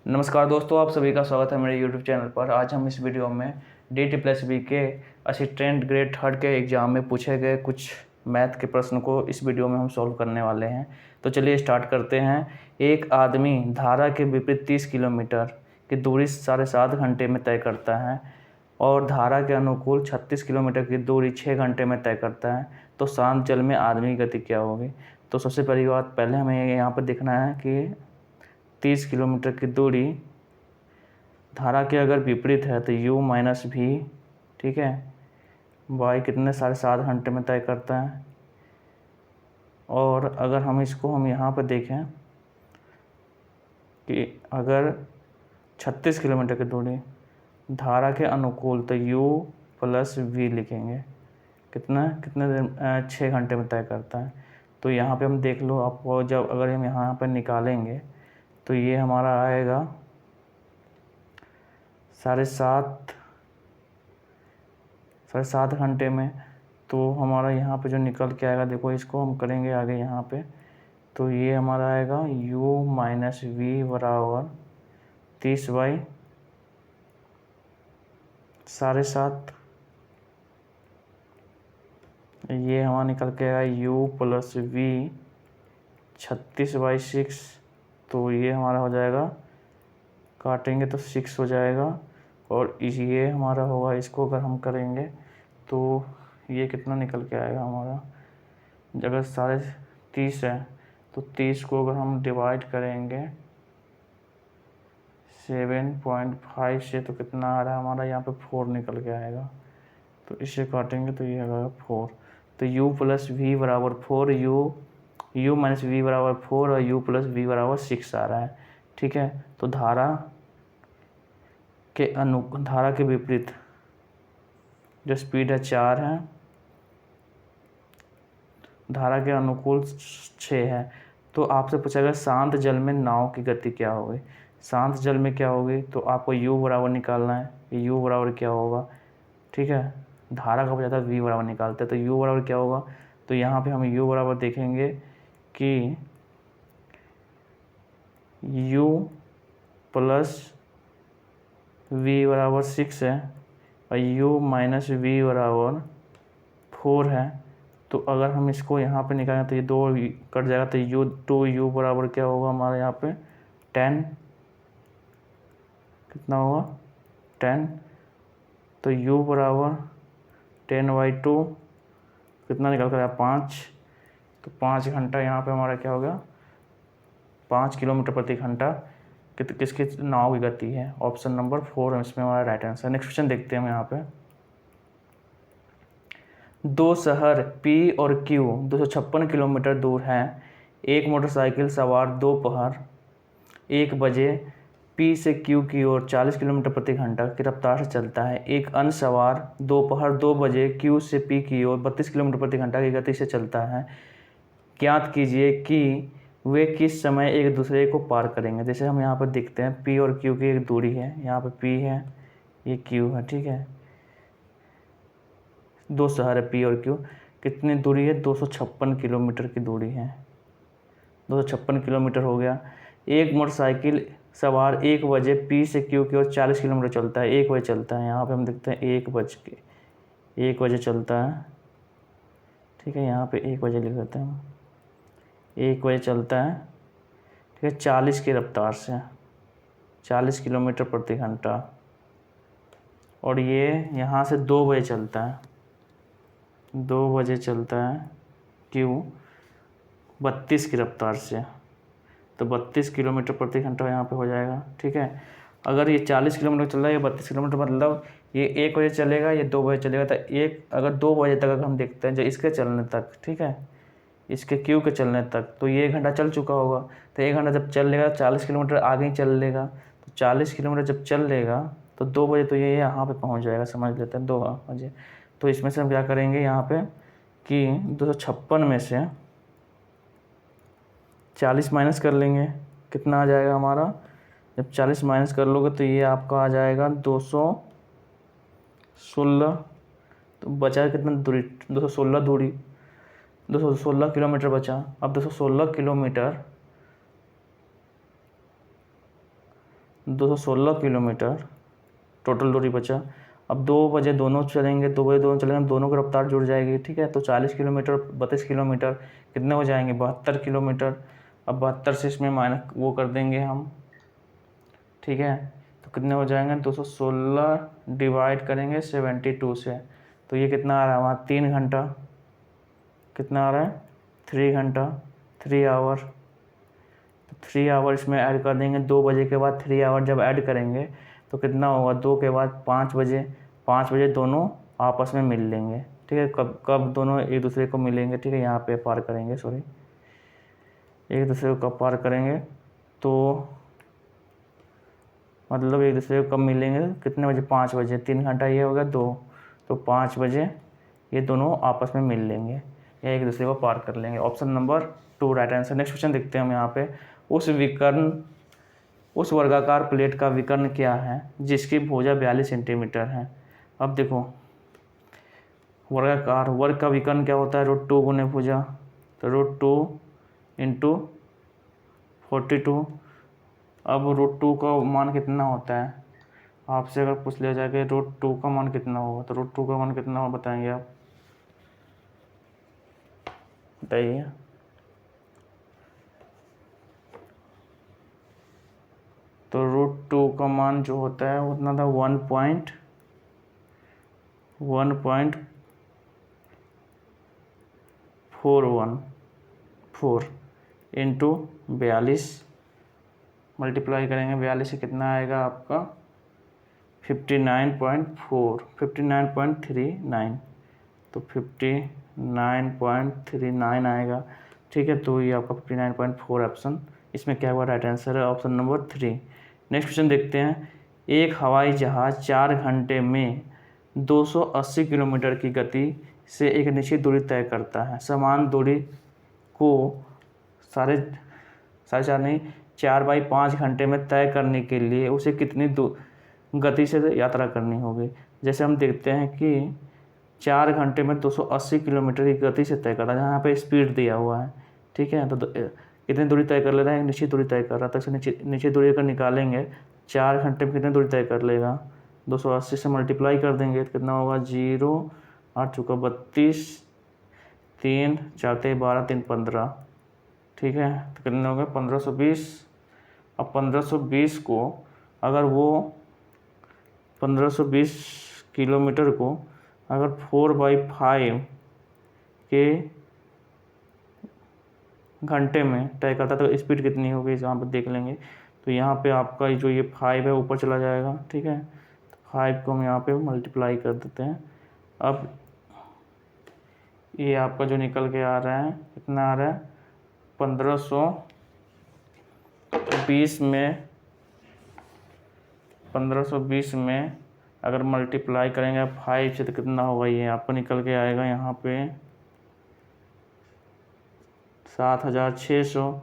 नमस्कार दोस्तों, आप सभी का स्वागत है मेरे YouTube चैनल पर। आज हम इस वीडियो में DT+B के असिस्टेंट ग्रेड थर्ड के एग्ज़ाम में पूछे गए कुछ मैथ के प्रश्न को इस वीडियो में हम सॉल्व करने वाले हैं। तो चलिए स्टार्ट करते हैं। एक आदमी धारा के विपरीत 30 किलोमीटर की दूरी 7.5 घंटे में तय करता है और धारा के अनुकूल 36 किलोमीटर की दूरी 6 घंटे में तय करता है, तो शांत जल में आदमी की गति क्या होगी। तो सबसे पहली बात, पहले हमें यहाँ पर देखना है कि 30 किलोमीटर की दूरी धारा के अगर विपरीत है तो u माइनस भी, ठीक है, y कितने 7.5 घंटे में तय करता है। और अगर हम यहाँ पर देखें कि अगर 36 किलोमीटर की दूरी धारा के अनुकूल तो u प्लस v लिखेंगे, कितने दिन 6 घंटे में तय करता है। तो यहाँ पे हम देख लो, आपको जब अगर हम यहाँ पर निकालेंगे तो ये हमारा आएगा 7.5 घंटे में। तो हमारा यहाँ पे जो निकल के आएगा, देखो इसको हम करेंगे आगे यहाँ पे, तो ये हमारा आएगा u माइनस वी बराबर 30/7.5। ये हमारा निकल के आएगा u प्लस वी 36/6। तो ये हमारा हो जाएगा, काटेंगे तो 6 हो जाएगा। और ये हमारा होगा, इसको अगर हम करेंगे तो ये कितना निकल के आएगा हमारा, अगर 30 है तो 30 को अगर हम डिवाइड करेंगे 7.5 से तो कितना आ रहा है हमारा, यहाँ पे 4 निकल के आएगा। तो इसे काटेंगे तो ये आएगा 4। तो u प्लस वी बराबर 4, u माइनस वी बराबर 4 और u प्लस वी बराबर 6 आ रहा है, ठीक है। तो धारा के विपरीत जो स्पीड है 4 है, धारा के अनुकूल 6 है। तो आपसे पूछा गया शांत जल में नाव की गति क्या होगी। शांत जल में क्या होगी, तो आपको u बराबर निकालना है कि u बराबर क्या होगा, ठीक है। धारा का पूछा था, v बराबर निकालते हैं, तो u बराबर क्या होगा। तो यहाँ पे हम u बराबर देखेंगे कि u प्लस वी बराबर 6 है और u माइनस वी बराबर 4 है। तो अगर हम इसको यहाँ पे निकालें तो ये 2 कट जाएगा, तो u बराबर क्या होगा हमारे यहाँ पे 10, कितना होगा 10। तो u बराबर 10/2 कितना निकल कर आया 5। तो 5 घंटा यहाँ पे हमारा क्या हो गया, 5 किलोमीटर प्रति घंटा किसकी नाव की गति है। ऑप्शन नंबर 4 इसमें हमारा राइट आंसर। नेक्स्ट क्वेश्चन देखते हैं हम यहाँ पे। दो शहर P और Q 256 किलोमीटर दूर हैं। एक मोटरसाइकिल सवार दोपहर 1 बजे P से Q की ओर 40 किलोमीटर प्रति घंटा की रफ्तार से चलता है। एक अन्य सवार दोपहर 2 बजे Q से P की ओर 32 किलोमीटर प्रति घंटा की गति से चलता है। ज्ञात कीजिए कि वे किस समय एक दूसरे को पार करेंगे। जैसे हम यहाँ पर देखते हैं P और Q की एक दूरी है, यहाँ पर P है, ये Q है, ठीक है। दो शहर है P और Q, कितनी दूरी है 256 किलोमीटर की दूरी है। 256 किलोमीटर हो गया। एक मोटरसाइकिल सवार 1 बजे P से Q की ओर 40 किलोमीटर चलता है, 1 बजे चलता है। यहाँ पे हम देखते हैं 1 बजे चलता है, ठीक है। यहाँ पे 1 बजे लिख देते हैं, 1 बजे चलता है, ठीक है, 40 की रफ्तार से, 40 किलोमीटर प्रति घंटा। और ये यहाँ से 2 बजे चलता है, 2 बजे चलता है Q 32 की रफ्तार से, तो 32 किलोमीटर प्रति घंटा यहाँ पे हो जाएगा, ठीक है। अगर ये 40 किलोमीटर चल रहा है, ये 32 किलोमीटर, मतलब ये 1 बजे चलेगा, ये 2 बजे चलेगा। तो अगर 2 बजे तक अगर हम देखते हैं जो इसके चलने तक, ठीक है, इसके Q के चलने तक, तो ये 1 घंटा चल चुका होगा। तो 1 घंटा जब चल लेगा 40 किलोमीटर आगे ही चल लेगा। तो 40 किलोमीटर जब चल लेगा तो 2 बजे तो ये यहाँ पे पहुँच जाएगा, समझ लेते हैं 2 बजे। तो इसमें से हम क्या करेंगे यहाँ पे कि 256 में से 40 माइनस कर लेंगे, कितना आ जाएगा हमारा। जब 40 माइनस कर लोगे तो ये आपका आ जाएगा 216। तो बचा कितना दूरी, 216 किलोमीटर बचा। अब 216 216 किलोमीटर टोटल दूरी बचा। अब 2 बजे दोनों चलेंगे, 2 बजे दोनों चलेंगे, दोनों की रफ्तार जुड़ जाएगी, ठीक है। तो 40 किलोमीटर 32 किलोमीटर कितने हो जाएंगे, 72 किलोमीटर। अब 72 से इसमें माइनस वो कर देंगे हम, ठीक है। तो कितने हो जाएंगे, 216 डिवाइड करेंगे 72 से, तो ये कितना आ रहा है वहाँ 3 घंटा, कितना आ रहा है 3 घंटा, 3 आवर। तो 3 आवर इसमें ऐड कर देंगे, 2 बजे के बाद 3 आवर जब ऐड करेंगे तो कितना होगा, 2 के बाद 5 बजे, 5 बजे दोनों आपस में मिल लेंगे, ठीक है। कब कब दोनों एक दूसरे को मिलेंगे, ठीक है, यहाँ पे पार करेंगे, सॉरी, एक दूसरे को कब पार करेंगे, तो मतलब एक दूसरे को कब मिलेंगे, कितने बजे, 5 बजे, 3 घंटा ये हो गया 2, तो 5 बजे ये दोनों आपस में मिल लेंगे या एक दूसरे को पार कर लेंगे। Option number 2 right answer. Next question देखते हैं हम यहाँ पे, उस वर्गाकार प्लेट का विकर्ण क्या है जिसकी भुजा 42 सेंटीमीटर है। अब देखो वर्गाकार, वर्ग का विकर्ण क्या होता है, √2 गुने भुजा, तो √2 इंटू 42। अब √2 का मान कितना होता है, आपसे अगर पूछ लिया जाए कि √2 का मान कितना होगा, तो √2 का मान कितना होगा बताएंगे आप, बताइए। तो √2 का मान जो होता है उतना था 1.414 इंटू 42 मल्टीप्लाई करेंगे, 42 से कितना आएगा आपका 59.39, तो 59.39 आएगा, ठीक है। तो ये आपका 59.4 ऑप्शन इसमें क्या हुआ, राइट आंसर है ऑप्शन नंबर 3। नेक्स्ट क्वेश्चन देखते हैं, एक हवाई जहाज़ 4 घंटे में 280 किलोमीटर की गति से एक निश्चित दूरी तय करता है। समान दूरी को 4/5 घंटे में तय करने के लिए उसे कितनी गति से यात्रा करनी होगी। जैसे हम देखते हैं कि 4 घंटे में 280 किलोमीटर की गति से तय करता है, यहाँ पे स्पीड दिया हुआ है, ठीक है। तो कितनी दूरी तय कर ले रहा है, निश्चित दूरी तय कर रहा था, तो निश्चित दूरी अगर निकालेंगे 4 घंटे में कितनी दूरी तय कर लेगा, 280 से मल्टीप्लाई कर देंगे तो कितना होगा, 0 8 चुका 32, 3 4 12 3 15, ठीक है। तो कितने हो गए 1520। अब 1520 को अगर वो 1520 किलोमीटर को अगर 4/5 के घंटे में तय करता तो स्पीड कितनी होगी, यहाँ पर देख लेंगे। तो यहाँ पे आपका जो ये 5 है ऊपर चला जाएगा, ठीक है। तो 5 को हम यहाँ पे मल्टीप्लाई कर देते हैं। अब ये आपका जो निकल के आ रहा है कितना आ रहा है, 1520 में अगर मल्टीप्लाई करेंगे 5 से तो कितना होगा, ये आपको निकल के आएगा यहाँ पे 7600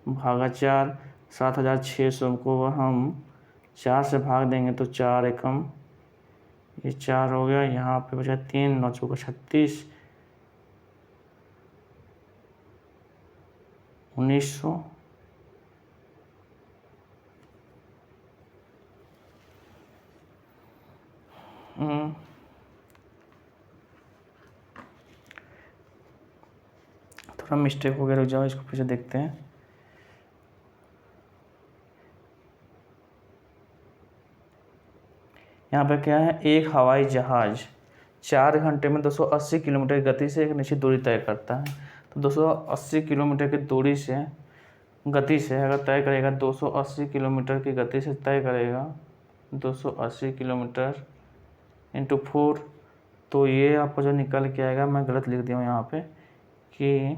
भागा 4। 7600 को हम 4 से भाग देंगे तो 4 एकम ये 4 हो गया, यहाँ पे बचा 3 9 चौका 36, 1900 थोड़ा मिस्टेक हो गया, रुक जाओ इसको फिर से देखते हैं। यहाँ पे क्या है, एक हवाई जहाज़ 4 घंटे में 280 किलोमीटर की गति से एक निश्चित दूरी तय करता है। तो 280 किलोमीटर की दूरी से गति से अगर तय करेगा, 280 किलोमीटर की गति से तय करेगा, 280 किलोमीटर इंटू 4, तो ये आपको जो निकल के आएगा, मैं गलत लिख दिया हूँ यहाँ पे कि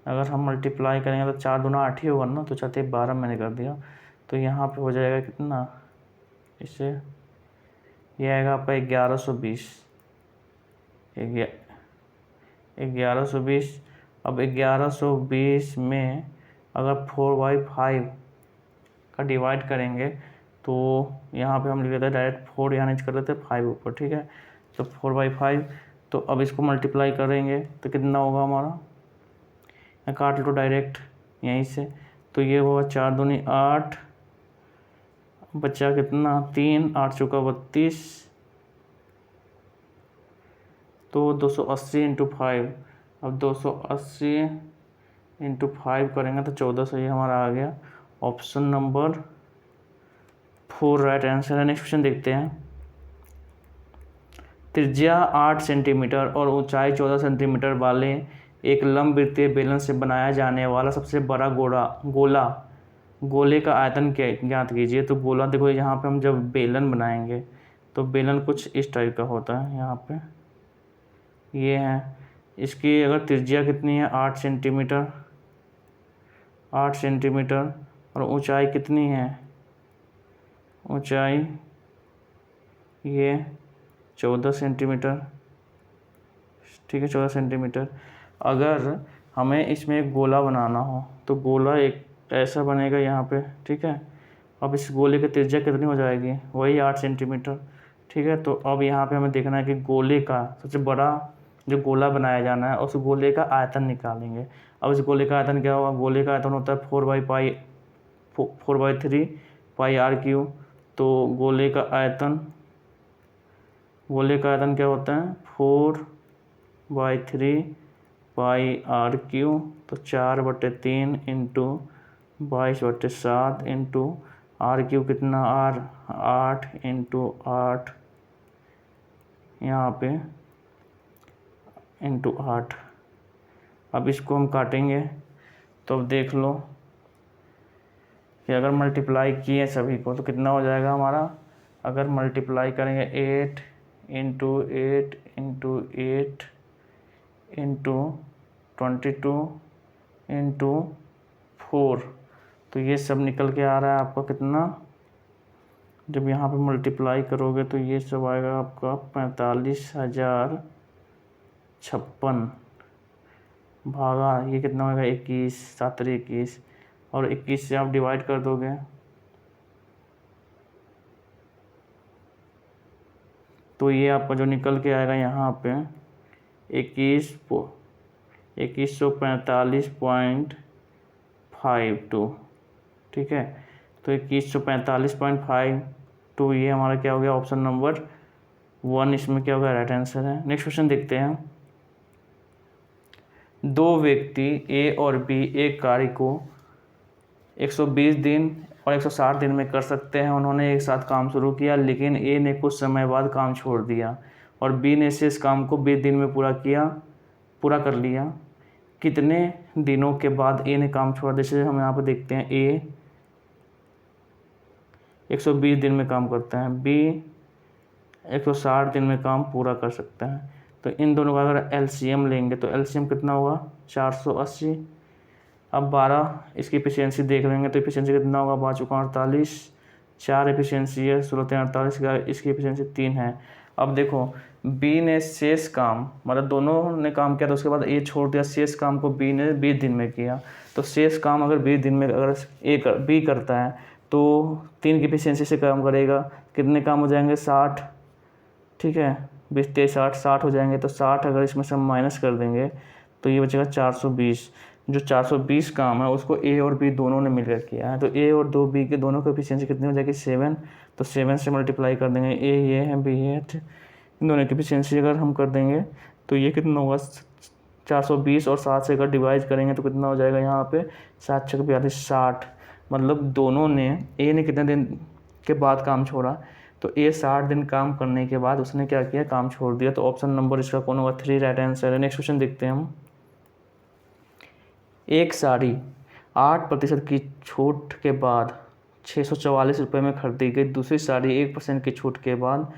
अगर हम मल्टीप्लाई करेंगे तो 4 दूना 8 ही होगा ना, तो 4 12 मैंने कर दिया, तो यहाँ पे हो जाएगा कितना, इससे ये आएगा आपका 1120। अब 1120 में अगर 4/5 का डिवाइड करेंगे तो यहाँ पे हम लिख देते हैं डायरेक्ट 4 यहाँ नीचे कर देते हैं 5 ऊपर, ठीक है। तो 4/5, तो अब इसको मल्टीप्लाई करेंगे तो कितना होगा हमारा, काट लो डायरेक्ट यहीं से, तो ये होगा 4 दूनी 8 बचा कितना, 3, 8 चौका 32, तो 280 इंटू 5। अब 280 इंटू 5 करेंगे तो 1400 ये हमारा आ गया। ऑप्शन नंबर 4 राइट आंसर है। नेक्स्ट क्वेश्चन देखते हैं। त्रिज्या 8 सेंटीमीटर और ऊंचाई 14 सेंटीमीटर वाले एक लंबवृत्तीय बेलन से बनाया जाने वाला सबसे बड़ा गोले का आयतन ज्ञात कीजिए। तो गोला देखो, यहाँ पे हम जब बेलन बनाएंगे तो बेलन कुछ इस टाइप का होता है। यहाँ पे ये है, इसकी अगर त्रिज्या कितनी है 8 सेंटीमीटर, 8 सेंटीमीटर, और ऊंचाई कितनी है, ऊंचाई ये 14 सेंटीमीटर, ठीक है 14 सेंटीमीटर। अगर हमें इसमें एक गोला बनाना हो तो गोला एक ऐसा बनेगा यहाँ पे, ठीक है। अब इस गोले की त्रिज्या कितनी हो जाएगी, वही 8 सेंटीमीटर, ठीक है। तो अब यहाँ पे हमें देखना है कि गोले का सबसे बड़ा जो गोला बनाया जाना है उस गोले का आयतन निकालेंगे। अब इस गोले का आयतन क्या होगा, गोले का आयतन होता है 4/3 पाई r³। तो गोले का आयतन क्या होता है 4/3 पाई r³ तो 4/3 इंटू 22/7 इंटू r³ कितना 8 इंटू 8 यहाँ पे इंटू 8। अब इसको हम काटेंगे तो अब देख लो कि अगर मल्टीप्लाई किए सभी को तो कितना हो जाएगा हमारा। अगर मल्टीप्लाई करेंगे 8 इंटू 8 इंटू 8 इंटू 22 इंटू 4, तो ये सब निकल के आ रहा है आपका कितना, जब यहाँ पे मल्टीप्लाई करोगे तो ये सब आएगा आपका 45,056 भागा ये कितना होगा 21, 7 21, और 21 से आप डिवाइड कर दोगे तो ये आपका जो निकल के आएगा यहाँ पे 2145.52, ठीक है। तो 2145.52 ये हमारा क्या हो गया, ऑप्शन नंबर 1 इसमें क्या होगा, राइट आंसर है। नेक्स्ट क्वेश्चन देखते हैं। दो व्यक्ति ए और बी एक कार्य को 120 दिन और 160 दिन में कर सकते हैं। उन्होंने एक साथ काम शुरू किया, लेकिन ए ने कुछ समय बाद काम छोड़ दिया और बी ने शेष काम को 20 दिन में पूरा कर लिया। कितने दिनों के बाद ए ने काम छोड़ा। जैसे हम यहाँ पर देखते हैं ए 120 दिन में काम करता है, बी 160 दिन में काम पूरा कर सकता है। तो इन दोनों का अगर एलसीएम लेंगे तो एलसीएम कितना होगा 480। अब 12 इसकी एफिशिएंसी देख लेंगे तो एफिशिएंसी कितना होगा 5 चौका 48, 4 एफिशिएंसी है 16 3 48 का, इसकी एफिशिएंसी 3 है। अब देखो बी ने शेष काम, मतलब दोनों ने काम किया तो उसके बाद ए छोड़ दिया, शेष काम को बी ने 20 दिन में किया। तो शेष काम अगर 20 दिन में अगर बी करता है तो 3 की एफिशिएंसी से काम करेगा, कितने काम हो जाएंगे 60, ठीक है 20 23 60 हो जाएंगे। तो 60 अगर इसमें से हम माइनस कर देंगे तो ये बचेगा 420। जो 420 काम है उसको ए और बी दोनों ने मिलकर किया है। तो ए और दो बी के दोनों की एफिशिएंसी कितनी हो जाएगी 7। तो 7 से मल्टीप्लाई कर देंगे, ए ये है बी ये है, इन दोनों की एफिशिएंसी अगर हम कर देंगे तो ये कितना होगा 420 और 7 से अगर डिवाइड करेंगे तो कितना हो जाएगा यहाँ पे 7 6 42 60। मतलब दोनों ने, ए ने कितने दिन के बाद काम छोड़ा, तो ए 60 दिन काम करने के बाद उसने क्या किया, काम छोड़ दिया। तो ऑप्शन नंबर इसका कौन होगा 3 राइट आंसर है। नेक्स्ट क्वेश्चन देखते हैं हम। एक साड़ी 8% की छूट के बाद 644 रुपये में खरीदी गई, दूसरी साड़ी 1% की छूट के बाद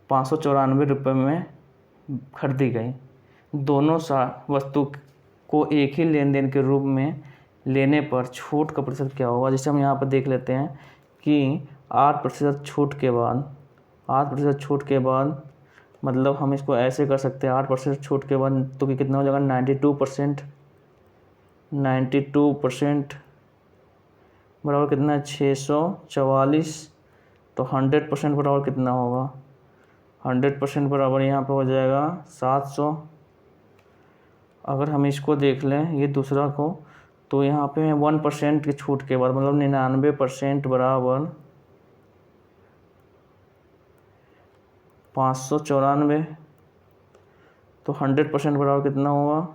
594 रुपये में खरीदी गई। दोनों वस्तु को एक ही लेन देन के रूप में लेने पर छूट का प्रतिशत क्या होगा। जैसे हम यहाँ पर देख लेते हैं कि 8% छूट के बाद, 8% छूट के बाद मतलब हम इसको ऐसे कर सकते हैं 8% छूट के बाद तो कि कितना हो जाएगा 92% बराबर कितना है 644। तो 100% बराबर कितना होगा, 100% बराबर यहाँ पे हो जाएगा 700। अगर हम इसको देख लें ये दूसरा को, तो यहाँ पे 1% की छूट के बाद मतलब 99% बराबर 594, तो 100% बराबर कितना हुआ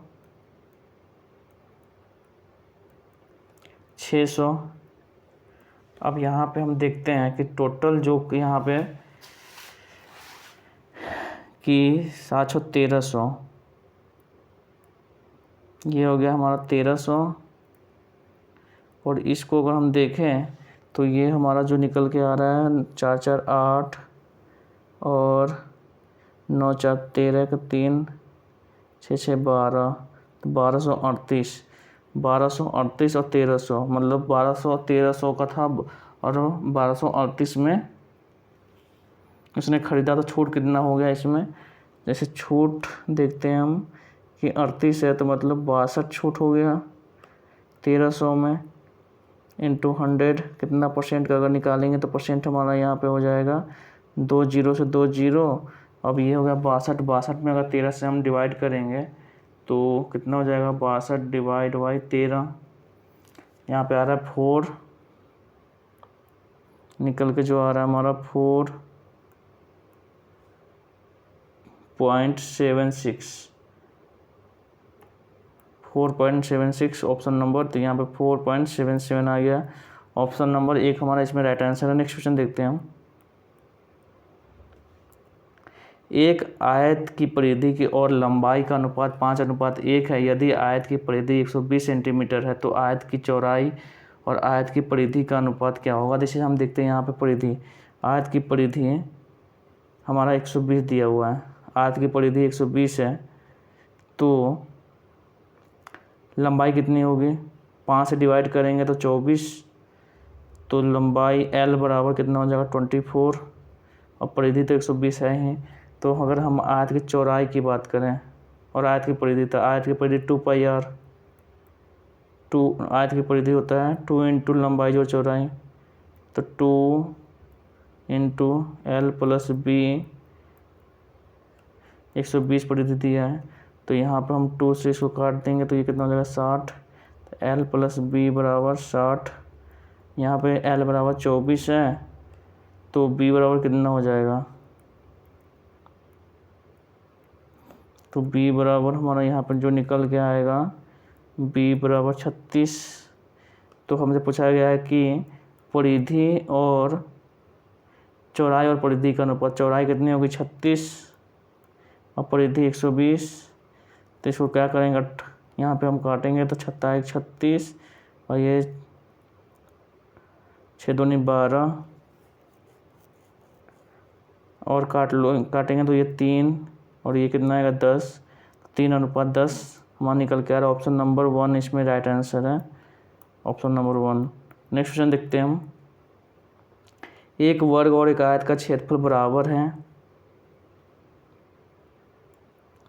600। अब यहाँ पे हम देखते हैं कि टोटल जो यहाँ पे कि 700 ये हो गया हमारा 1300, और इसको अगर हम देखें तो ये हमारा जो निकल के आ रहा है 4 4 8 और 9 4 13 का 3 6 6 12, तो 1238 और 1300, मतलब 1200 और 1300 का था, और 1238 में उसने ख़रीदा, तो छूट कितना हो गया इसमें। जैसे छूट देखते हैं हम कि 38 है तो मतलब 62 छूट हो गया 1300 में, इंटू 100 कितना परसेंट का अगर निकालेंगे तो परसेंट हमारा यहाँ पे हो जाएगा 2 जीरो से 2 जीरो। अब ये हो गया 62 में अगर 13 से हम डिवाइड करेंगे तो कितना हो जाएगा 62 डिवाइड बाई 13, यहाँ पे आ रहा है 4, निकल के जो आ रहा है हमारा 4.76 ऑप्शन नंबर, तो यहाँ पे 4.77 आ गया। ऑप्शन नंबर 1 हमारा इसमें राइट आंसर है। नेक्स्ट क्वेश्चन देखते हैं हम। एक आयत की परिधि की और लंबाई का अनुपात 5:1 है। यदि आयत की परिधि 120 सेंटीमीटर है तो आयत की चौड़ाई और आयत की परिधि का अनुपात क्या होगा। जैसे हम देखते हैं यहाँ पे परिधि, आयत की परिधि हमारा 120 दिया हुआ है, आयत की परिधि 120 है, तो लंबाई कितनी होगी 5 से डिवाइड करेंगे तो 24, तो लंबाई L बराबर कितना हो जाएगा 24, और परिधि तो 120 है ही। तो अगर हम आयत की चौड़ाई की बात करें और आयत की परिधि, तो आयत की परिधि 2πr, आयत की परिधि होता है 2 इंटू लंबाई जो चौड़ाई, तो 2 इंटू L प्लस B, 120 परिधि दिया है, तो यहाँ पर हम 2 से इसको काट देंगे तो ये कितना हो जाएगा 60, तो L प्लस B बराबर 60, यहाँ पे L बराबर 24 है, तो B बराबर कितना हो जाएगा, तो B बराबर हमारा यहाँ पर जो निकल के आएगा B बराबर 36। तो हमसे पूछा गया है कि परिधि और चौड़ाई और परिधि का अनुपात, चौड़ाई कितनी होगी 36 और परिधि 120, तो इसको क्या करेंगे यहाँ पे हम काटेंगे तो 6 36 और ये 6 दूनी 12 और काटेंगे तो ये 3 और ये कितना आएगा 10, 3:10 हमारा निकल के आ रहा है। ऑप्शन नंबर 1 इसमें राइट आंसर है, ऑप्शन नंबर 1। नेक्स्ट क्वेश्चन देखते हैं हम। एक वर्ग और एक आयत का क्षेत्रफल बराबर है।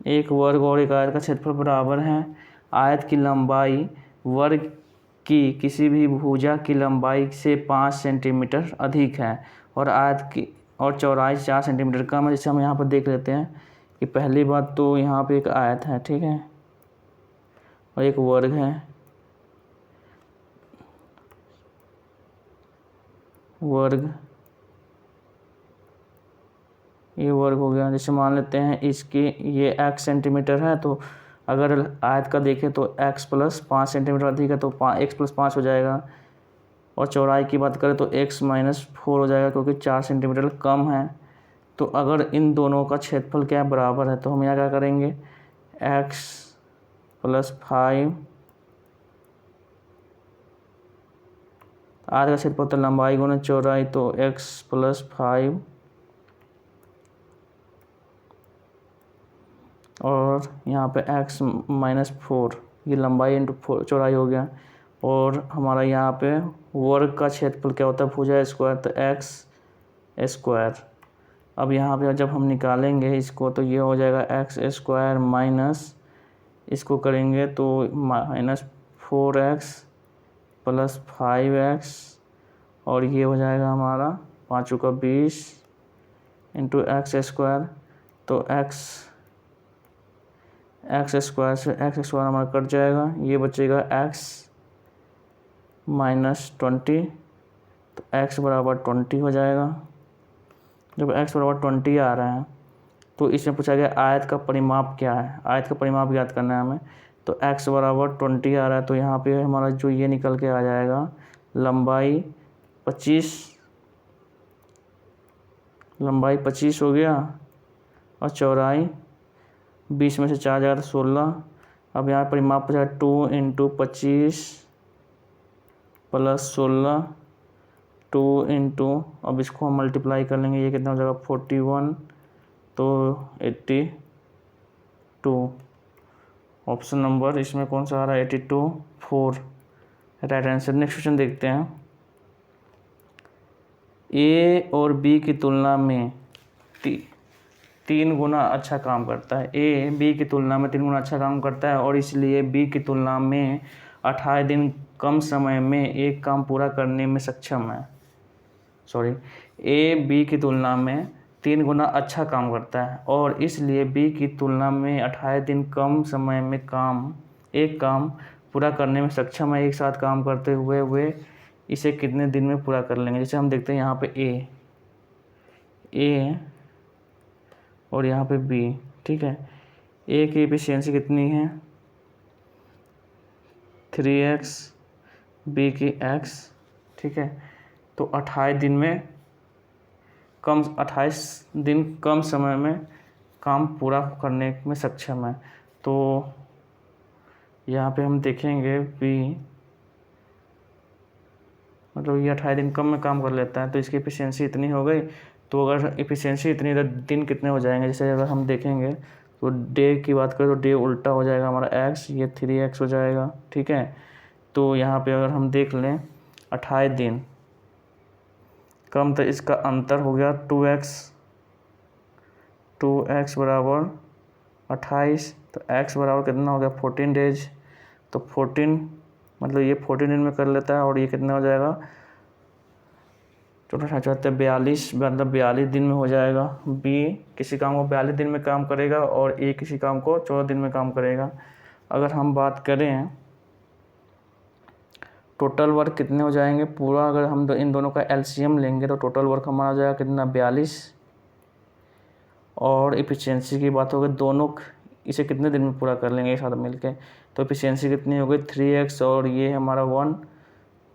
एक वर्ग और एक आयत का क्षेत्रफल बराबर है। आयत की लंबाई वर्ग की किसी भी भुजा की लंबाई से 5 सेंटीमीटर अधिक है और आयत की और चौड़ाई 4 सेंटीमीटर कम है। जैसे हम यहाँ पर देख लेते हैं कि पहली बात तो यहाँ पे एक आयत है, ठीक है, और एक वर्ग है, वर्ग, ये वर्ग हो गया। जैसे मान लेते हैं इसकी ये x सेंटीमीटर है, तो अगर आयत का देखें तो x प्लस 5 सेंटीमीटर अधिक है तो x प्लस 5 हो जाएगा, और चौड़ाई की बात करें तो x माइनस 4 हो जाएगा क्योंकि 4 सेंटीमीटर कम है। तो अगर इन दोनों का क्षेत्रफल क्या बराबर है तो हम यहाँ क्या करेंगे x प्लस 5, आयत का क्षेत्रफल तो लंबाई गुना चौड़ाई, तो x प्लस 5 और यहाँ पे x माइनस 4, ये लंबाई इंटू चौड़ाई हो गया। और हमारा यहाँ पे वर्ग का क्षेत्रफल क्या होता है भुजा स्क्वायर, तो x स्क्वायर। अब यहाँ पे जब हम निकालेंगे इसको तो ये हो जाएगा x स्क्वायर माइनस, इसको करेंगे तो माइनस 4x प्लस 5x, और ये हो जाएगा हमारा 5 का 20 इंटू एक्स स्क्वायर, तो एक्स स्क्वायर से एक्स स्क्वायर हमारा कट जाएगा, ये बचेगा x माइनस 20, तो x बराबर 20 हो जाएगा। जब x बराबर 20 आ रहा है तो इसमें पूछा गया आयत का परिमाप क्या है, आयत का परिमाप ज्ञात करना है हमें। तो x बराबर 20 आ रहा है, तो यहाँ पे हमारा जो ये निकल के आ जाएगा लंबाई 25 हो गया और चौड़ाई 20 में से 4 जाएगा तो 16। अब यहाँ परिमाप पूछा 2 × 25 + 16 2 × अब इसको हम मल्टीप्लाई कर लेंगे, ये कितना हो जाएगा 41 तो 82। ऑप्शन नंबर इसमें कौन सा आ रहा है 82 4 राइट आंसर। नेक्स्ट क्वेश्चन देखते हैं। ए और बी की तुलना में 3 गुना अच्छा काम करता है। ए बी की तुलना में 3 गुना अच्छा काम करता है और इसलिए बी की तुलना में 28 दिन कम समय में एक काम पूरा करने में सक्षम है। ए बी की तुलना में 3 गुना अच्छा काम करता है और इसलिए बी की तुलना में 28 दिन कम समय में एक काम पूरा करने में सक्षम है। एक साथ काम करते हुए वे इसे कितने दिन में पूरा कर लेंगे। जैसे हम देखते हैं यहाँ पे ए और यहाँ पे बी, ठीक है। ए की एफिशिएंसी कितनी है 3x, बी की x, ठीक है। तो 28 दिन कम समय में काम पूरा करने में सक्षम है। तो यहाँ पे हम देखेंगे बी मतलब ये 28 दिन कम में काम कर लेता है तो इसकी एफिशिएंसी इतनी हो गई। तो अगर एफिशिएंसी इतनी तो दिन कितने हो जाएंगे, जैसे अगर हम देखेंगे तो डे की बात करें तो डे उल्टा हो जाएगा हमारा x, ये 3x हो जाएगा, ठीक है। तो यहाँ पे अगर हम देख लें 28 दिन कम तो इसका अंतर हो गया 2x बराबर 28, तो x बराबर कितना हो गया 14 डेज। तो 14 मतलब ये 14 दिन में कर लेता है और ये कितना हो जाएगा 42 मतलब 42 दिन में हो जाएगा। बी किसी काम को 42 दिन में काम करेगा और ए किसी काम को 14 दिन में काम करेगा। अगर हम बात करें टोटल वर्क कितने हो जाएंगे पूरा, अगर हम इन दोनों का एलसीएम लेंगे तो टोटल वर्क हमारा हो जाएगा कितना 42 और एफिशिएंसी की बात होगी दोनों इसे कितने दिन में पूरा कर लेंगे एक साथ मिलके। तो एफिशिएंसी कितनी हो गई 3x और ये हमारा 1,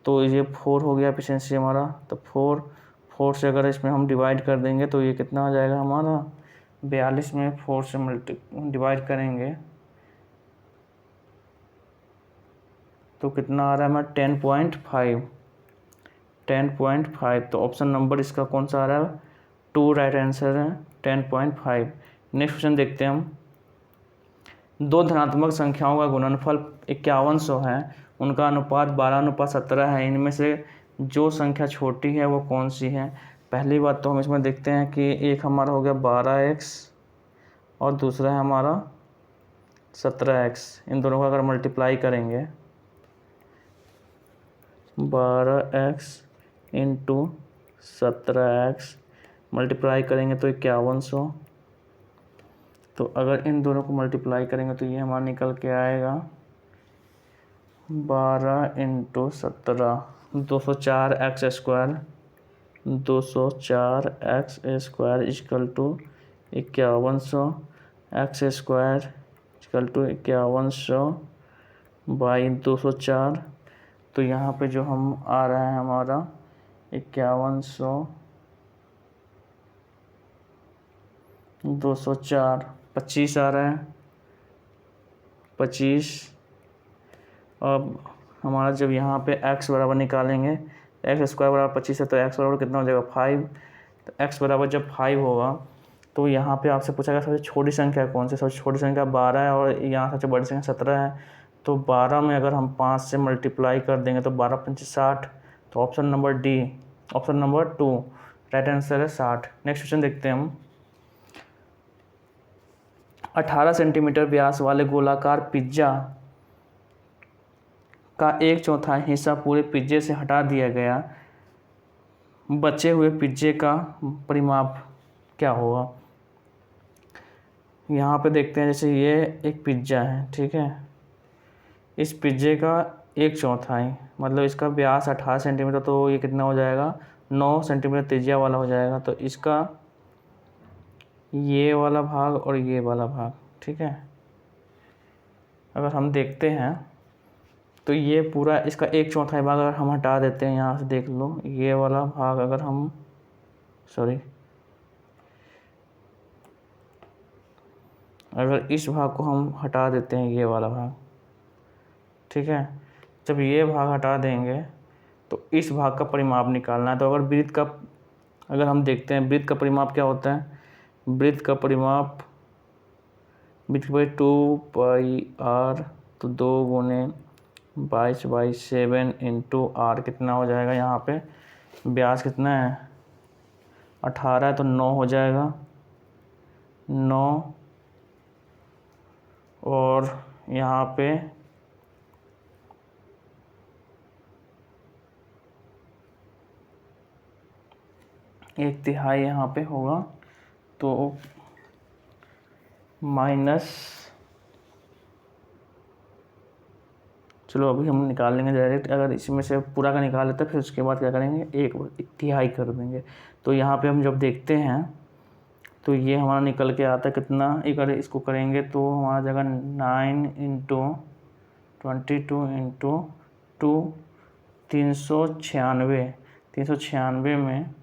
तो ये 4 हो गया एफिशिएंसी हमारा। तो 4 से अगर इसमें हम डिवाइड कर देंगे तो ये कितना हो जाएगा हमारा 42 में 4 से डिवाइड करेंगे तो कितना आ रहा है हमारा 10.5। तो ऑप्शन नंबर इसका कौन सा आ रहा है 2 राइट आंसर है 10.5। नेक्स्ट क्वेश्चन देखते हैं हम। 2 धनात्मक संख्याओं का गुणनफल 5100 है, उनका अनुपात 12:17 है। इनमें से जो संख्या छोटी है वो कौन सी है। पहली बात तो हम इसमें देखते हैं कि एक हमारा हो गया 12x और दूसरा है हमारा 17x। इन दोनों का अगर मल्टीप्लाई करेंगे 12x × 17x मल्टीप्लाई करेंगे तो 5100। तो अगर इन दोनों को मल्टीप्लाई करेंगे तो ये हमारा निकल के आएगा 12 × 17 204x² 204x² equal to 5100 x² equal to 5100 by 204। तो यहाँ पे जो हम आ रहा है हमारा 5100 204 25 आ रहा है 25। अब हमारा जब यहाँ पे x बराबर निकालेंगे x² बराबर 25 है तो x बराबर कितना हो जाएगा 5। तो x बराबर जब 5 होगा तो यहाँ पे आपसे पूछा गया सबसे छोटी संख्या कौन सी। सबसे छोटी संख्या 12 है और यहाँ सबसे बड़ी संख्या 17 है। तो 12 में अगर हम 5 से मल्टीप्लाई कर देंगे तो 12 × 5 = 60। तो option number D, option number 2 right answer है 60। नेक्स्ट क्वेश्चन देखते हैं हम। 18 सेंटीमीटर व्यास वाले गोलाकार पिज्जा का 1/4 हिस्सा पूरे पिज्जे से हटा दिया गया, बचे हुए पिज्जे का परिमाप क्या होगा। यहाँ पे देखते हैं जैसे ये एक पिज्जा है, ठीक है। इस पिज्जे का 1/4 मतलब इसका व्यास 18 सेंटीमीटर, तो ये कितना हो जाएगा 9 सेंटीमीटर त्रिज्या वाला हो जाएगा। तो इसका ये वाला भाग और ये वाला भाग, ठीक है। अगर हम देखते हैं तो ये पूरा इसका 1/4 भाग अगर हम हटा देते हैं, यहाँ से देख लो ये वाला भाग अगर हम अगर इस भाग को हम हटा देते हैं, ये वाला भाग, ठीक है। जब ये भाग हटा देंगे तो इस भाग का परिमाप निकालना है। तो अगर हम देखते हैं वृत्त का परिमाप क्या होता है, वृत्त का परिमाप 2πr, तो 2 × 22/7 × r कितना हो जाएगा, यहाँ पे व्यास कितना है 18, तो 9 हो जाएगा, 9। और यहाँ पे 1/3 यहाँ पे होगा, तो माइनस, चलो अभी हम निकाल लेंगे डायरेक्ट। अगर इसमें से पूरा का निकाल लेते हैं फिर उसके बाद क्या करेंगे, 1/3 कर देंगे। तो यहाँ पे हम जब देखते हैं तो ये हमारा निकल के आता है कितना, अगर इसको करेंगे तो हमारा जगह 9 × 22 × 2 396। 396 में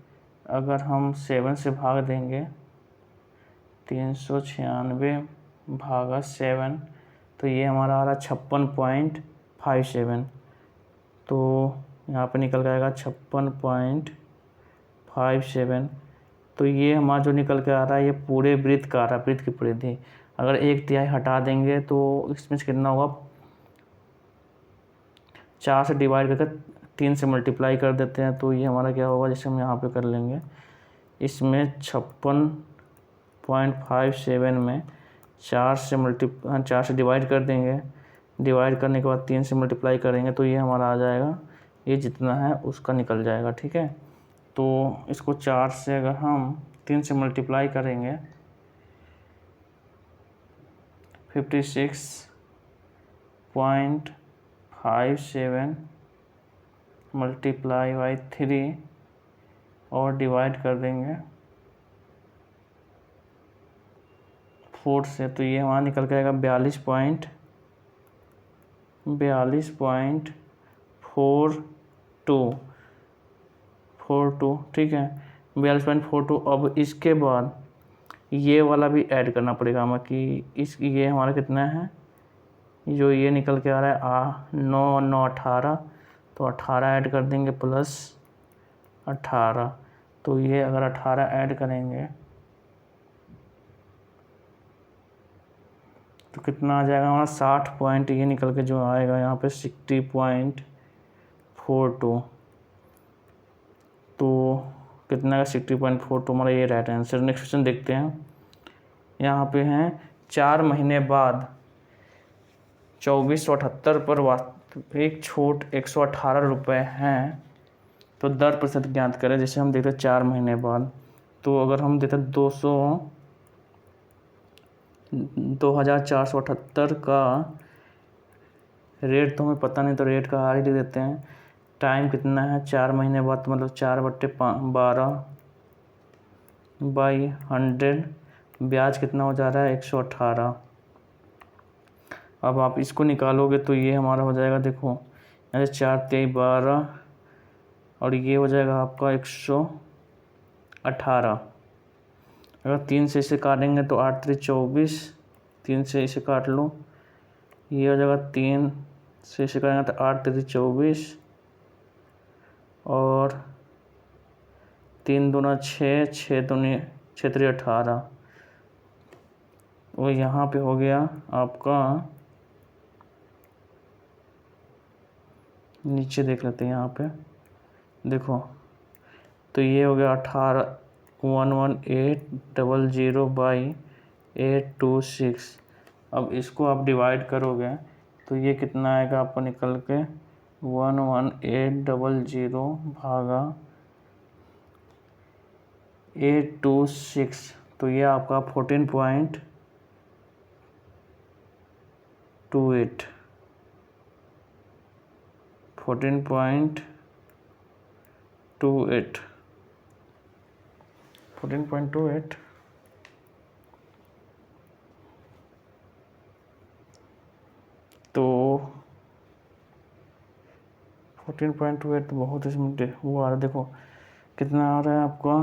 अगर हम 7 से भाग देंगे, 396 भागा 7, तो ये हमारा आ रहा 56.57। तो यहाँ पे निकल जाएगा 56.57। तो ये हमारा जो निकल के आ रहा है ये पूरे वृत्त का आ रहा है, वृत्त की परिधि। अगर 1/3 हटा देंगे तो इसमें से कितना होगा, 4 से डिवाइड करके 3 से मल्टीप्लाई कर देते हैं, तो ये हमारा क्या होगा, जैसे हम यहाँ पे कर लेंगे, इसमें 56.57 में 4 से डिवाइड कर देंगे, डिवाइड करने के बाद 3 से मल्टीप्लाई करेंगे, तो ये हमारा आ जाएगा, ये जितना है उसका निकल जाएगा, ठीक है। तो इसको 4 से अगर हम 3 से मल्टीप्लाई करेंगे, 56.57 मल्टीप्लाई बाई 3 और डिवाइड कर देंगे 4 से, तो ये हमारा निकल के आएगा 42.42, ठीक है, 42.42। अब इसके बाद ये वाला भी ऐड करना पड़ेगा हमें कि ये हमारा कितना है, जो ये निकल के आ रहा है 9 9 18, तो 18 ऐड कर देंगे प्लस 18। तो ये अगर 18 ऐड करेंगे तो कितना आ जाएगा हमारा 60 पॉइंट, ये निकल के जो आएगा यहाँ पे 60.42। तो कितना का 60.42 हमारा ये राइट आंसर। नेक्स्ट क्वेश्चन देखते हैं। यहाँ पे हैं 4 महीने बाद 2478 पर वास्तविक छूट 118 रुपये हैं, तो दर प्रतिशत ज्ञात करें। जैसे हम देखते हैं 4 महीने बाद, तो अगर हम देते हैं 2478 का रेट तो हमें पता नहीं, तो रेट का आर ही लिख देते हैं। टाइम कितना है 4 महीने बाद, तो मतलब 4/12/100। ब्याज कितना हो जा रहा है 118। अब आप इसको निकालोगे तो ये हमारा हो जाएगा, देखो यहाँ से 4 × 12 और ये हो जाएगा आपका 118। अगर 3 से इसे काटेंगे तो 8 × 3 = 24, 3 से इसे काट लो, ये हो जाएगा 3 से इसे काटेंगे तो 8 × 3 = 24 और 3 दूना 6, 6 दूनी 6 × 3 = 18। वो यहाँ पे हो गया आपका, नीचे देख लेते हैं, यहाँ पे देखो, तो ये हो गया 118,180/826। अब इसको आप डिवाइड करोगे तो ये कितना आएगा आपको निकल के 11800 भागा 826, तो ये आपका 14.28 14.28 14.28 तो बहुत इसमें वो आ रहा है, देखो कितना आ रहा है आपका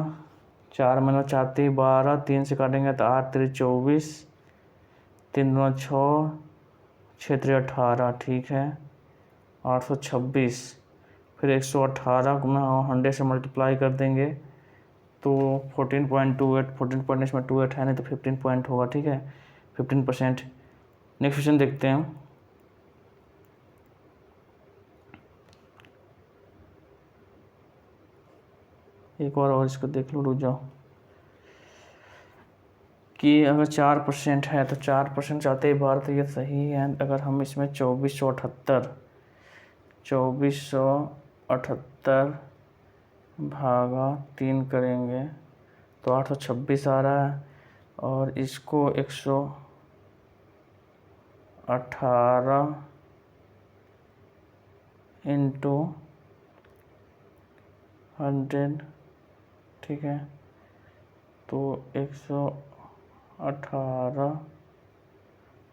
4 मतलब 4 3 12, 3 से काटेंगे तो 8 3 24, 3 2 6, 6 3 18, ठीक है 826, फिर 118 को मैं 100 से मल्टीप्लाई कर देंगे तो 14.28, 14 इसमें 28 है नहीं तो 15 पॉइंट होगा, ठीक है 15%। नेक्स्ट क्वेश्चन देखते हैं। एक और इसको देख लो, रुक जाओ, कि अगर 4% है तो 4% चाहते ही बार, तो ये सही है। अगर हम इसमें 2478 भागा 3 करेंगे तो 826 आ रहा है, और इसको 118 इंटू 100, ठीक है तो 118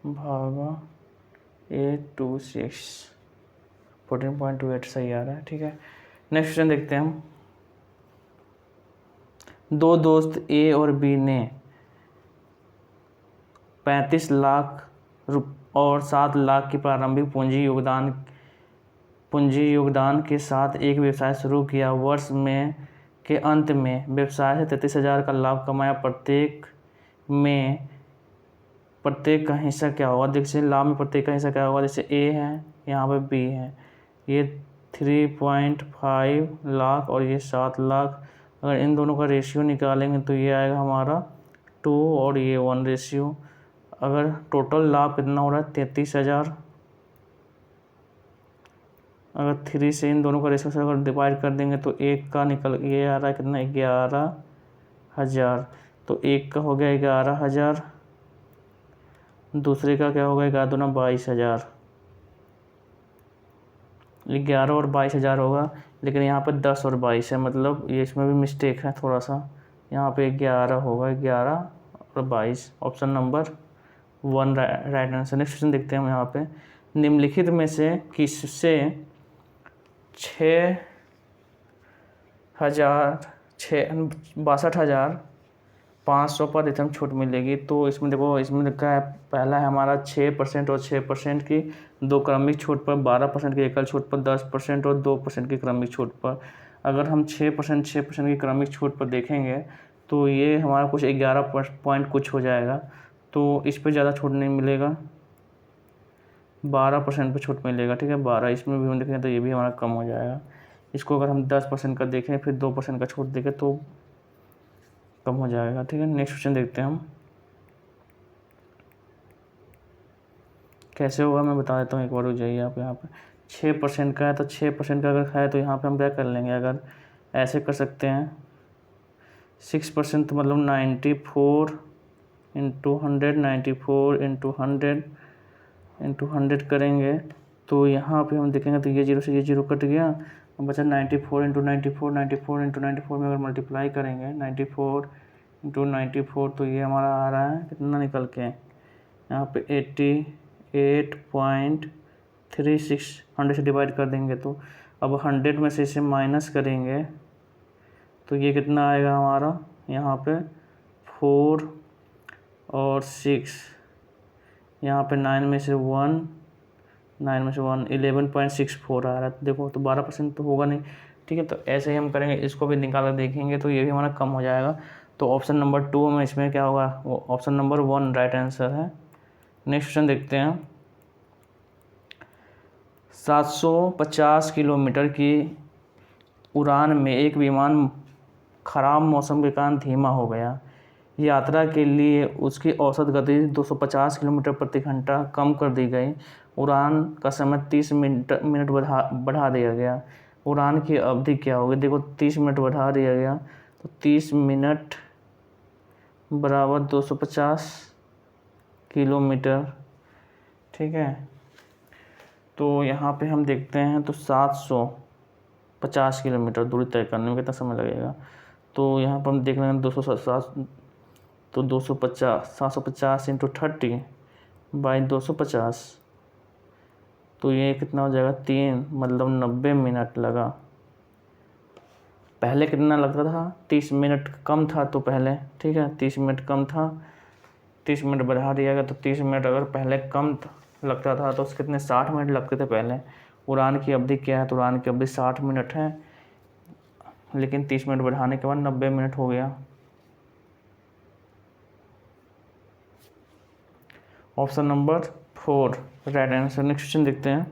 भागा 826, 14.28 सही आ रहा है, ठीक है। नेक्स्ट क्वेश्चन देखते हैं हम। दो दोस्त ए और बी ने 35 लाख और 7 लाख की प्रारंभिक पूंजी योगदान के साथ एक व्यवसाय शुरू किया। वर्ष में के अंत में व्यवसाय से 33,000 का लाभ कमाया। प्रत्येक का हिस्सा क्या होगा? देखिए लाभ में प्रत्येक का हिस्सा क्या होगा, जैसे ए है, यहाँ पे बी है, ये 3.5 लाख और ये 7 लाख। अगर इन दोनों का रेशियो निकालेंगे तो ये आएगा हमारा 2 और ये 1 रेशियो। अगर टोटल लाभ कितना हो रहा है 33,000, अगर 3 से इन दोनों का रेशियो से अगर डिवाइड कर देंगे तो एक का निकल ये आ रहा है कितना 11,000, तो एक का हो गया 11,000, दूसरे का क्या होगा 11 दूना 22,000, 11 और 22,000 होगा, लेकिन यहाँ पे 10 और 22 है, मतलब ये इसमें भी मिस्टेक है थोड़ा सा, यहाँ पे 11 होगा, 11 और 22, option number 1 right answer. Next question देखते हैं हम यहाँ पे। निम्नलिखित में से किससे 62,500 पर रिटर्न छूट मिलेगी? तो इसमें देखो, इसमें लिखा है पहला है हमारा 6% और 6% की दो क्रमिक छूट पर, 12% की एकल छूट पर, 10% और 2% की क्रमिक छूट पर। अगर हम 6% की क्रमिक छूट पर देखेंगे तो ये हमारा कुछ 11 पॉइंट कुछ हो जाएगा, तो इस पर ज़्यादा छूट नहीं मिलेगा, 12% पर छूट मिलेगा, ठीक है 12। इसमें भी हम देखेंगे तो ये भी हमारा कम हो जाएगा। इसको अगर हम 10% का देखें फिर 2% का छूट देखें तो कम हो जाएगा, ठीक है। नेक्स्ट क्वेश्चन देखते हैं हम कैसे होगा, मैं बता देता हूँ एक बार, हो जाइए आप यहाँ पे। 6% का है तो 6% का अगर है तो यहाँ पे हम क्या कर लेंगे, अगर ऐसे कर सकते हैं 6% तो मतलब 94 इंटू 100, 94 इंटू 100 करेंगे तो यहाँ पे हम देखेंगे तो ये 0 से ये 0 कट गया, अब बचा 94 इंटू 94 में अगर मल्टीप्लाई करेंगे 94 इंटू 94 तो ये हमारा आ रहा है कितना निकल के यहाँ पे 88.36, 100 से डिवाइड कर देंगे तो अब 100 में से इसे माइनस करेंगे तो ये कितना आएगा हमारा यहाँ पे 4 और 6, यहाँ पे 9 में से 1 11.64 आ रहा है। देखो तो 12% तो होगा नहीं, ठीक है। तो ऐसे ही हम करेंगे, इसको भी निकाल कर देखेंगे तो ये भी हमारा कम हो जाएगा। तो ऑप्शन नंबर 2 में इसमें क्या होगा, वो ऑप्शन नंबर 1 राइट आंसर है। नेक्स्ट क्वेश्चन देखते हैं। 750 किलोमीटर की उड़ान में एक विमान खराब मौसम के कारण धीमा हो गया। यात्रा के लिए उसकी औसत गति 250 किलोमीटर प्रति घंटा कम कर दी गई। उड़ान का समय 30 मिनट बढ़ा दिया गया। उड़ान की अवधि क्या होगी? देखो 30 मिनट बढ़ा दिया गया तो 30 मिनट बराबर 250 किलोमीटर, ठीक है। तो यहाँ पे हम देखते हैं तो 750 किलोमीटर दूरी तय करने में कितना समय लगेगा, तो यहाँ पर हम देख रहे हैं 250, तो 250 750 इंटू 30 बाई 250 तो ये कितना हो जाएगा 3, मतलब 90 मिनट लगा। पहले कितना लगता था, 30 मिनट कम था तो पहले, ठीक है 30 मिनट कम था, 30 मिनट बढ़ा दिया गया। तो 30 मिनट अगर पहले कम लगता था तो उसके कितने 60 मिनट लगते थे पहले। उड़ान की अवधि क्या है, तो उड़ान की अवधि 60 मिनट है, लेकिन 30 मिनट बढ़ाने के बाद 90 मिनट हो गया। Option number 4 right answer. Next question देखते हैं।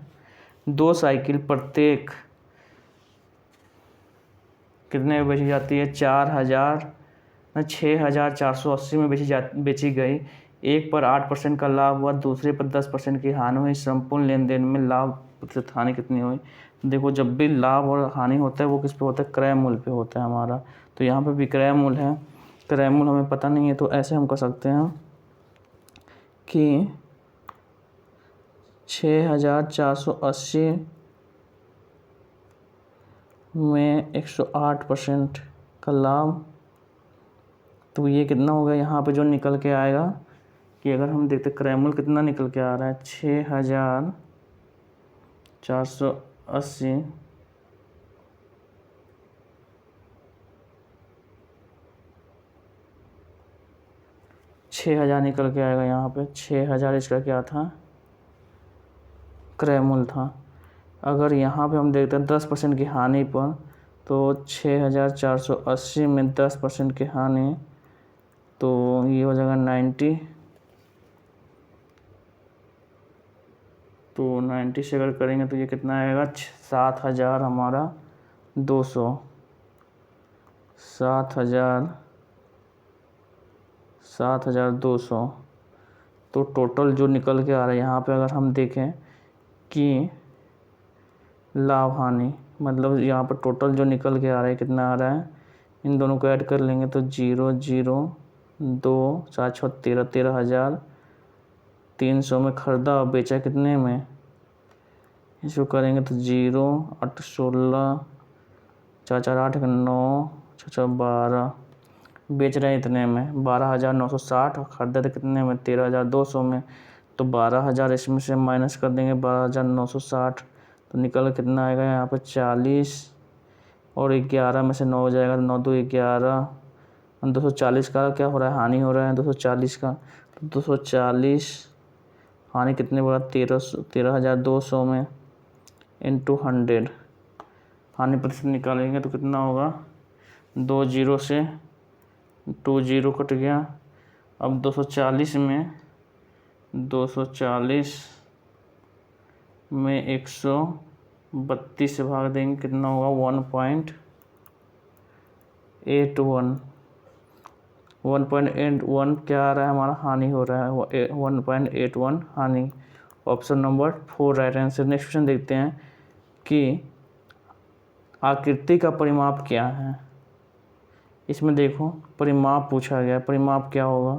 2 साइकिल प्रत्येक कितने में बेची जाती है, 6,480 में बेची गई। एक पर 8% का लाभ हुआ, दूसरे पर 10% की हानि हुई। संपूर्ण लेन देन में लाभ प्रतिशत हानि कितनी हुई। देखो जब भी लाभ और हानि होता है वो किस पे होता है, क्रय मूल्य पे होता है हमारा। तो यहाँ पे भी क्रय मूल्य है, क्रय मूल्य हमें पता नहीं है, तो ऐसे हम कर सकते हैं कि 6,480 में 108% का लाभ, तो ये कितना होगा। यहाँ पे जो निकल के आएगा कि अगर हम देखते क्रय मूल्य कितना निकल के आ रहा है, 6,480 6,000 निकल के आएगा। यहाँ पे 6,000 इसका क्या था, क्रय मूल्य था। अगर यहाँ पे हम देखते हैं 10% की हानि पर, तो 6,480 में 10% की हानि, तो ये हो जाएगा 90। तो 90 से अगर करेंगे तो ये कितना आएगा, 7,000 हमारा 200, 7,200। तो टोटल जो निकल के आ रहा है यहाँ पे, अगर हम देखें कि लाभ हानि, मतलब यहाँ पर टोटल जो निकल के आ रहा है कितना आ रहा है, इन दोनों को ऐड कर लेंगे तो 0, 0, 2, 4, 6, 13, 13,300 में खरीदा और बेचा कितने में। इसको करेंगे तो 0, 8, 16, 4, 4, 8, 9, 6, 6, 12, बेच रहे हैं इतने में 12,960, खरीदा था कितने में 13,200 में। तो 12,000 इसमें से माइनस कर देंगे 12,960, तो निकल कितना आएगा यहाँ पर 40, और 11 में से 9 हो जाएगा, तो 9, 2, 11, 240 का क्या हो रहा है, हानि हो रहा है 240 का। तो 240 हानि कितने बोला, 13,200 में इंटू 100, हानि प्रतिशत निकालेंगे तो कितना होगा, 2 0 से 2 0 कट गया। अब 240 में 132 से भाग देंगे, कितना होगा 1.81। 1.81 क्या आ रहा है हमारा, हानि हो रहा है 1.81 हानि। Option number 4 right answer. Next question देखते हैं कि आकृति का परिमाप क्या है। इसमें देखो परिमाप पूछा गया, परिमाप क्या होगा,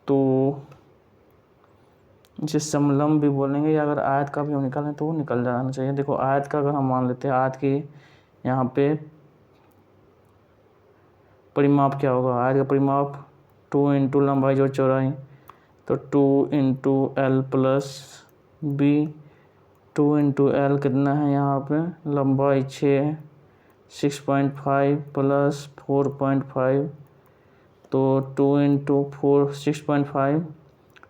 तो इसे समलंब भी बोलेंगे, या अगर आयत का भी हम निकालें तो वो निकल जाना चाहिए। देखो आयत का अगर हम मान लेते हैं, आयत की यहाँ पे परिमाप क्या होगा, आयत का परिमाप 2 इंटू लंबाई जोड़ चौड़ाई, तो 2 into L plus B. 2 into L कितना है यहाँ पे, लंबाई 6.5 प्लस 4.5, तो 2 इंटू 4 6.5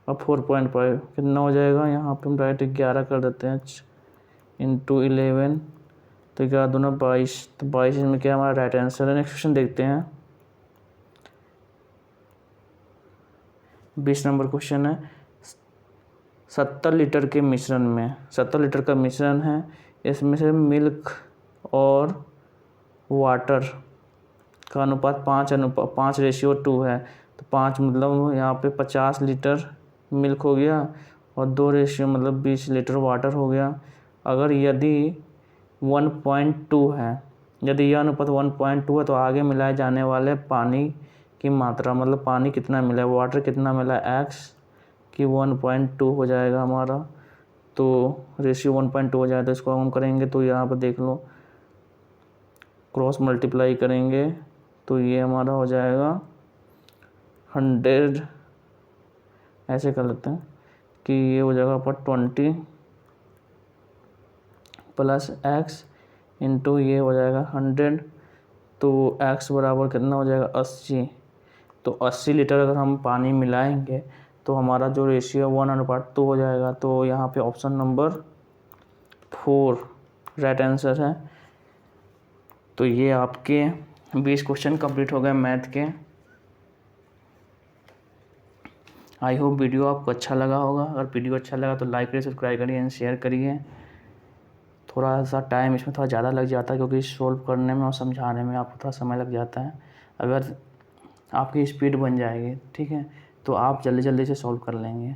और 4.5 कितना हो जाएगा, यहाँ पे हम डायरेक्ट 11 कर देते हैं, इंटू 11, तो 11 दूना 22, तो 22 में क्या हमारा राइट आंसर है। नेक्स्ट क्वेश्चन देखते हैं। 20 नंबर क्वेश्चन है। 70 लीटर के मिश्रण में, 70 लीटर का मिश्रण है, इसमें से मिल्क और वाटर का अनुपात 5:2 है। तो 5 मतलब यहाँ पे 50 लीटर मिल्क हो गया और 2 रेशियो मतलब 20 लीटर वाटर हो गया। अगर यदि 1.2 है, यदि यह अनुपात 1.2 है, तो आगे मिलाए जाने वाले पानी की मात्रा, मतलब पानी कितना मिला है, वाटर कितना मिला है, x की 1.2 हो जाएगा हमारा। तो रेशियो 1.2 हो जाए, तो इसको हम करेंगे तो यहाँ पर देख लो, क्रॉस मल्टीप्लाई करेंगे तो ये हमारा हो जाएगा 100, ऐसे कर लेते हैं कि ये हो जाएगा पर 20 प्लस एक्स इंटू ये हो जाएगा 100, तो x बराबर कितना हो जाएगा 80। तो 80 लीटर अगर हम पानी मिलाएंगे तो हमारा जो रेशियो 1/2 हो जाएगा। तो यहाँ पे ऑप्शन नंबर 4 राइट आंसर है। तो ये आपके 20 क्वेश्चन कंप्लीट हो गए मैथ के। आई होप वीडियो आपको अच्छा लगा होगा। अगर वीडियो अच्छा लगा तो लाइक करिए, सब्सक्राइब करिए एंड शेयर करिए। थोड़ा सा टाइम इसमें थोड़ा ज़्यादा लग जाता है क्योंकि सॉल्व करने में और समझाने में आपको थोड़ा समय लग जाता है। अगर आपकी स्पीड बन जाएगी, ठीक है, तो आप जल्दी जल्दी से सॉल्व कर लेंगे।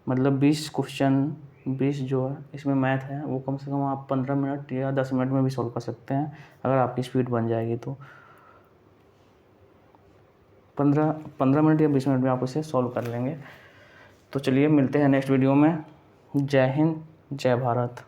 मतलब 20 क्वेश्चन 20 जो है इसमें मैथ है वो कम से कम आप 15 मिनट या 10 मिनट में भी सॉल्व कर सकते हैं अगर आपकी स्पीड बन जाएगी तो। 15 मिनट या 20 मिनट में आप उसे सॉल्व कर लेंगे। तो चलिए मिलते हैं नेक्स्ट वीडियो में। जय हिंद, जय भारत।